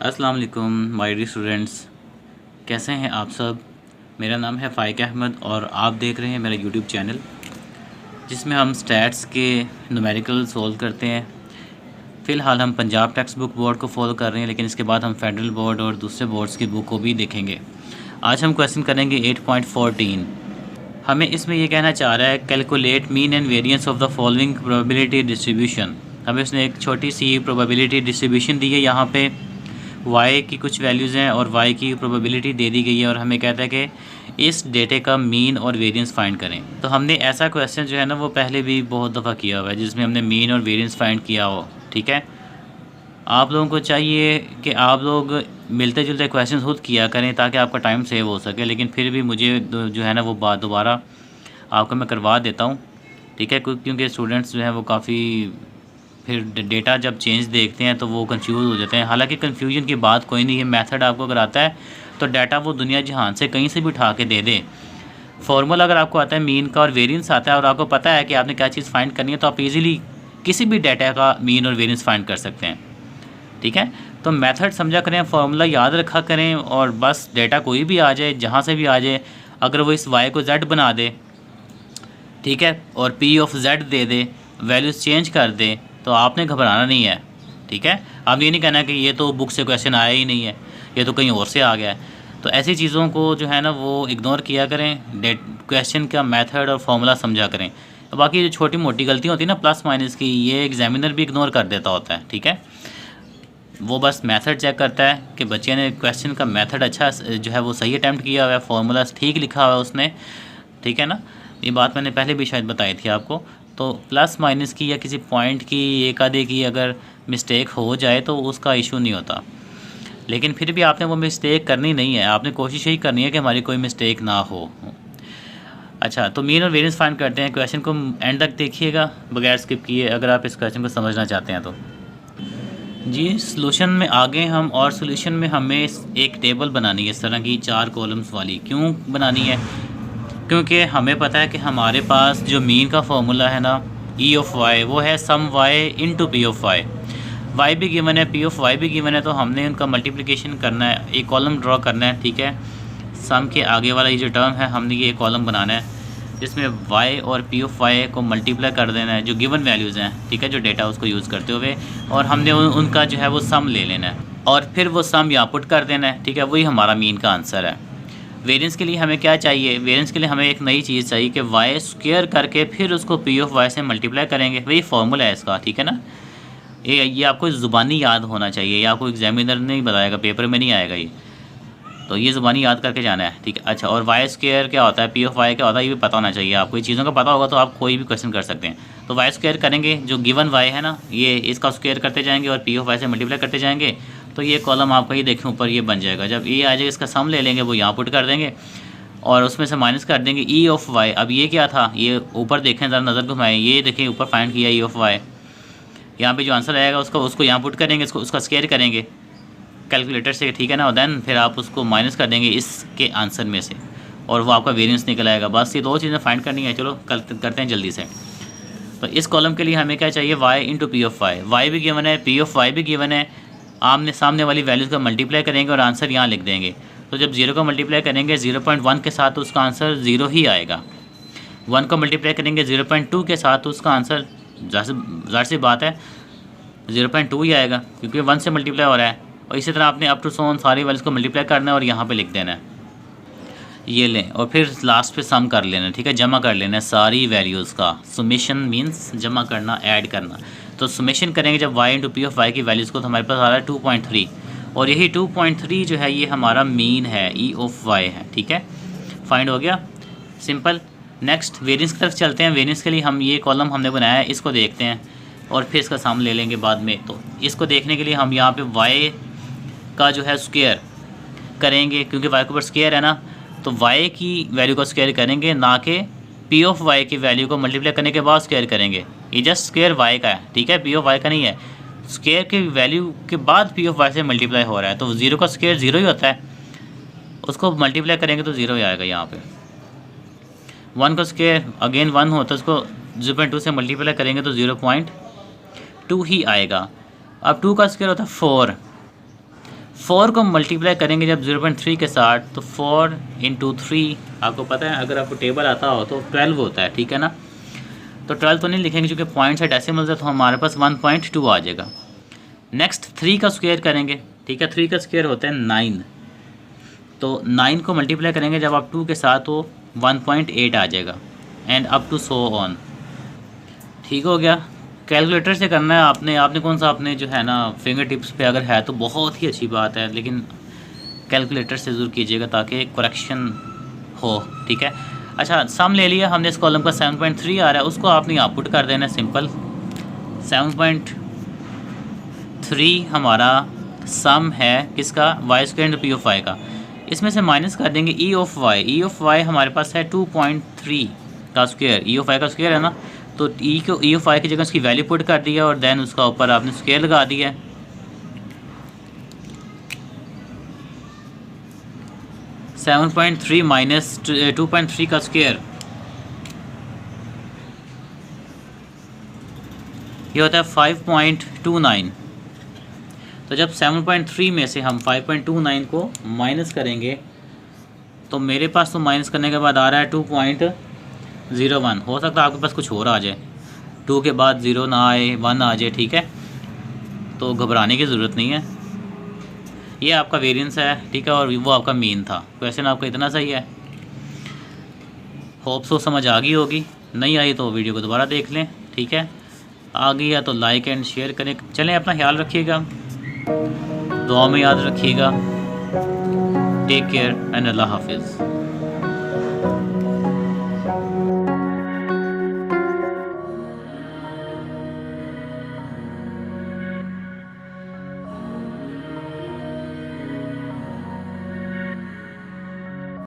अस्सलाम वालेकुम my dear students, कैसे हैं आप सब। मेरा नाम है फ़ाइक अहमद और आप देख रहे हैं मेरा यूट्यूब चैनल जिसमें हम स्टैट्स के न्यूमेरिकल सॉल्व करते हैं। फ़िलहाल हम पंजाब टेक्स्ट बुक बोर्ड को फॉलो कर रहे हैं, लेकिन इसके बाद हम फेडरल बोर्ड और दूसरे बोर्ड्स की बुक को भी देखेंगे। आज हम क्वेश्चन करेंगे 8.14। हमें इसमें ये कहना चाह रहा है calculate mean and variance of the following probability distribution. हमें उसने एक छोटी सी प्रोबेबिलिटी डिस्ट्रीब्यूशन दी है, यहाँ पे y की कुछ वैल्यूज़ हैं और y की प्रोबेबिलिटी दे दी गई है और हमें कहता है कि इस डेटे का मीन और वेरिएंस फाइंड करें। तो हमने ऐसा क्वेश्चन जो है ना वो पहले भी बहुत दफ़ा किया हुआ है जिसमें हमने मीन और वेरिएंस फाइंड किया हो। ठीक है, आप लोगों को चाहिए कि आप लोग मिलते जुलते क्वेश्चन खुद किया करें ताकि आपका टाइम सेव हो सके, लेकिन फिर भी मुझे जो है ना वो बात दोबारा आपको मैं करवा देता हूँ। ठीक है, क्योंकि स्टूडेंट्स जो हैं वो काफ़ी फिर डेटा जब चेंज देखते हैं तो वो कंफ्यूज हो जाते हैं। हालांकि कंफ्यूजन की बात कोई नहीं है, मेथड आपको अगर आता है तो डाटा वो दुनिया जहान से कहीं से भी उठा के दे दे। फॉर्मूला अगर आपको आता है मीन का और वेरिएंस आता है और आपको पता है कि आपने क्या चीज़ फाइंड करनी है, तो आप इजीली किसी भी डाटा का मीन और वेरिएंस फाइंड कर सकते हैं। ठीक है, तो मेथड समझा करें, फार्मूला याद रखा करें और बस डेटा कोई भी आ जाए, जहाँ से भी आ जाए, अगर वो इस वाई को जेड बना दे, ठीक है, और P of Z they they, values change कर दे, तो आपने घबराना नहीं है। ठीक है, आप ये नहीं कहना कि ये तो बुक से क्वेश्चन आया ही नहीं है, ये तो कहीं और से आ गया है। तो ऐसी चीज़ों को जो है ना वो इग्नोर किया करें, क्वेश्चन का मेथड और फार्मूला समझा करें। तो बाकी जो छोटी मोटी गलतियाँ होती है ना प्लस माइनस की, ये एग्जामिनर भी इग्नोर कर देता होता है। ठीक है, वो बस मेथड चेक करता है कि बच्चे ने क्वेश्चन का मेथड अच्छा जो है वो सही अटैम्प्ट किया हुआ है, फार्मूला ठीक लिखा हुआ है उसने। ठीक है ना, ये बात मैंने पहले भी शायद बताई थी आपको। तो प्लस माइनस की या किसी पॉइंट की एक आधे की अगर मिस्टेक हो जाए तो उसका इशू नहीं होता, लेकिन फिर भी आपने वो मिस्टेक करनी नहीं है, आपने कोशिश यही करनी है कि हमारी कोई मिस्टेक ना हो। अच्छा, तो मीन और वेरिएंस फाइंड करते हैं। क्वेश्चन को एंड तक देखिएगा बगैर स्किप किए अगर आप इस क्वेश्चन को समझना चाहते हैं तो। जी, सॉल्यूशन में आगे हम, और सॉल्यूशन में हमें एक टेबल बनानी है इस तरह की 4 कॉलम्स वाली। क्यों बनानी है? क्योंकि हमें पता है कि हमारे पास जो मीन का फॉर्मूला है ना ई ऑफ वाई, वो है sum Y into P of Y. Y भी गिवन है, पी ऑफ वाई भी गिवन है, तो हमने उनका मल्टीप्लिकेशन करना है, एक कॉलम ड्रॉ करना है। ठीक है, सम के आगे वाला ये जो टर्म है हमने ये कॉलम बनाना है जिसमें वाई और पी ऑफ वाई को मल्टीप्लाई कर देना है जो गिवन वैल्यूज़ हैं। ठीक है, जो डेटा उसको यूज़ करते हुए, और हमने उनका जो है वो सम ले लेना है और फिर वो सम यहाँ पुट कर देना है। ठीक है, वही हमारा मीन का आंसर है। वेरिएंस के लिए हमें क्या चाहिए? वेरिएंस के लिए हमें एक नई चीज़ चाहिए कि वाई स्क्वायर करके फिर उसको पी ऑफ वाई से मल्टीप्लाई करेंगे, वही फॉर्मूला है इसका। ठीक है ना, ये आपको ज़ुबानी याद होना चाहिए, ये आपको एग्जामिनर नहीं बताएगा, पेपर में नहीं आएगा ये, तो ये ज़ुबानी याद करके जाना है। ठीक है, अच्छा, और वाई स्क्वायर क्या होता है, पी ऑफ वाई क्या होता है, ये भी पता होना चाहिए आपको। ये चीज़ों का पता होगा तो आप कोई भी क्वेश्चन कर सकते हैं। तो वाई स्क्वायर करेंगे, जो गिवन वाई है ना ये, इसका स्क्वायर करते जाएंगे और पी ऑफ वाई से मल्टीप्लाई करते जाएंगे, तो ये कॉलम आपका ये देखें ऊपर ये बन जाएगा। जब ये आ जाएगा इसका सम ले लेंगे, वो यहाँ पुट कर देंगे और उसमें से माइनस कर देंगे ई ऑफ वाई। अब ये क्या था, ये ऊपर देखें ज़रा, नज़र घुमाएं, ये देखें ऊपर फाइंड किया ई ऑफ वाई। यहाँ पे जो आंसर आएगा उसको यहाँ पुट करेंगे, उसका स्क्वायर करेंगे कैलकुलेटर से। ठीक है ना, और देन फिर आप उसको माइनस कर देंगे इसके आंसर में से और वो आपका वेरिएंस निकल आएगा। बस ये 2 चीज़ें फाइंड करनी है। चलो करते हैं जल्दी से। तो इस कॉलम के लिए हमें क्या चाहिए, Y into P of Y. Y भी गिवन है, पी ऑफ वाई भी गिवन है, आमने सामने वाली वैल्यूज़ का मल्टीप्लाई करेंगे और आंसर यहाँ लिख देंगे। तो जब 0 का मल्टीप्लाई करेंगे 0.1 के साथ तो उसका आंसर 0 ही आएगा। 1 को मल्टीप्लाई करेंगे 0.2 के साथ तो उसका आंसर ज़ाहिर सी बात है 0.2 ही आएगा, क्योंकि 1 से मल्टीप्लाई हो रहा है। और इसी तरह आपने अप टू सोन सारी वैल्यूज़ को मल्टीप्लाई करना है और यहाँ पे लिख देना है, ये लें, और फिर लास्ट पे सम कर लेना है। ठीक है, जमा कर लेना है सारी वैल्यूज़ का। सुमेशन मीन्स जमा करना, ऐड करना। तो सुमेशन करेंगे जब y into P of Y की वैल्यूज़ को, तो हमारे पास आ रहा है 2.3, और यही 2.3 जो है ये हमारा मीन है, ई ऑफ वाई है। ठीक है, फाइंड हो गया, सिंपल। नेक्स्ट वेरिएंस की तरफ चलते हैं। वेरिएंस के लिए हम ये कॉलम हमने बनाया है, इसको देखते हैं और फिर इसका सम ले लेंगे बाद में। तो इसको देखने के लिए हम यहाँ पे y का जो है स्क्वायर करेंगे, क्योंकि y के ऊपर स्क्वायर है ना, तो y की वैल्यू का स्क्वायर करेंगे, ना कि p ऑफ y की वैल्यू को मल्टीप्लाई करने के बाद स्क्वायर करेंगे। ये जस्ट स्क्वायर y का है, ठीक है, p ऑफ y का नहीं है। स्क्वायर की वैल्यू के बाद p ऑफ y से मल्टीप्लाई हो रहा है, तो 0 का स्क्वायर 0 ही होता है, उसको मल्टीप्लाई करेंगे तो 0 ही आएगा। यहाँ पे 1 का स्क्वायर अगेन 1 होता है, उसको 0.2 से मल्टीप्लाई करेंगे तो 0.2 ही आएगा। अब 2 का स्क्वायर होता है 4, 4 को मल्टीप्लाई करेंगे जब 0.3 के साथ, तो 4 इंटू 3, आपको पता है अगर आपको टेबल आता हो तो 12 होता है, ठीक है ना। तो 12 तो नहीं लिखेंगे क्योंकि पॉइंट्स है डेसिमल्स है, तो हमारे पास 1.2 आ जाएगा। नेक्स्ट 3 का स्क्वायर करेंगे, ठीक है। 3 का स्क्वायर होता है 9, तो 9 को मल्टीप्लाई करेंगे जब आप 2 के साथ तो 1.8 आ जाएगा, and up to so on. ठीक हो गया। कैलकुलेटर से करना है आपने कौन सा, आपने जो है ना फिंगर टिप्स पे अगर है तो बहुत ही अच्छी बात है, लेकिन कैलकुलेटर से ज़रूर कीजिएगा ताकि करेक्शन हो, ठीक है। अच्छा, सम ले लिया हमने, इस कॉलम का 7.3 आ रहा है, उसको आपने यहाँ पुट कर देना है सिंपल। 7.3 हमारा सम है किसका, Y square into P of Y का। इसमें से माइनस कर देंगे E of Y. E of Y हमारे पास है 2.3 का स्क्वायर, ई ऑफ वाई का स्क्वायर है ना, तो ई ऑफ वाई की जगह उसकी वैल्यू पुट कर दिया और देन उसका ऊपर आपने स्क्वायर लगा दिया। 7.3 माइनस 2.3 का स्क्वायर, ये होता है 5.29। तो जब 7.3 में से हम 5.29 को माइनस करेंगे तो मेरे पास तो माइनस करने के बाद आ रहा है 2.01। हो सकता है आपके पास कुछ और आ जाए, 2 के बाद 0 ना आए, 1 आ जाए, ठीक है। तो घबराने की ज़रूरत नहीं है, ये आपका वेरिएंस है, ठीक है, और वो आपका मीन था। क्वेश्चन आपका इतना सही है। होप सो समझ आ गई होगी, नहीं आई तो वीडियो को दोबारा देख लें, ठीक है। आ गई या तो लाइक एंड शेयर करें। चलें, अपना ख्याल रखिएगा, दुआ में याद रखिएगा। टेक केयर एंड अल्लाह हाफिज़।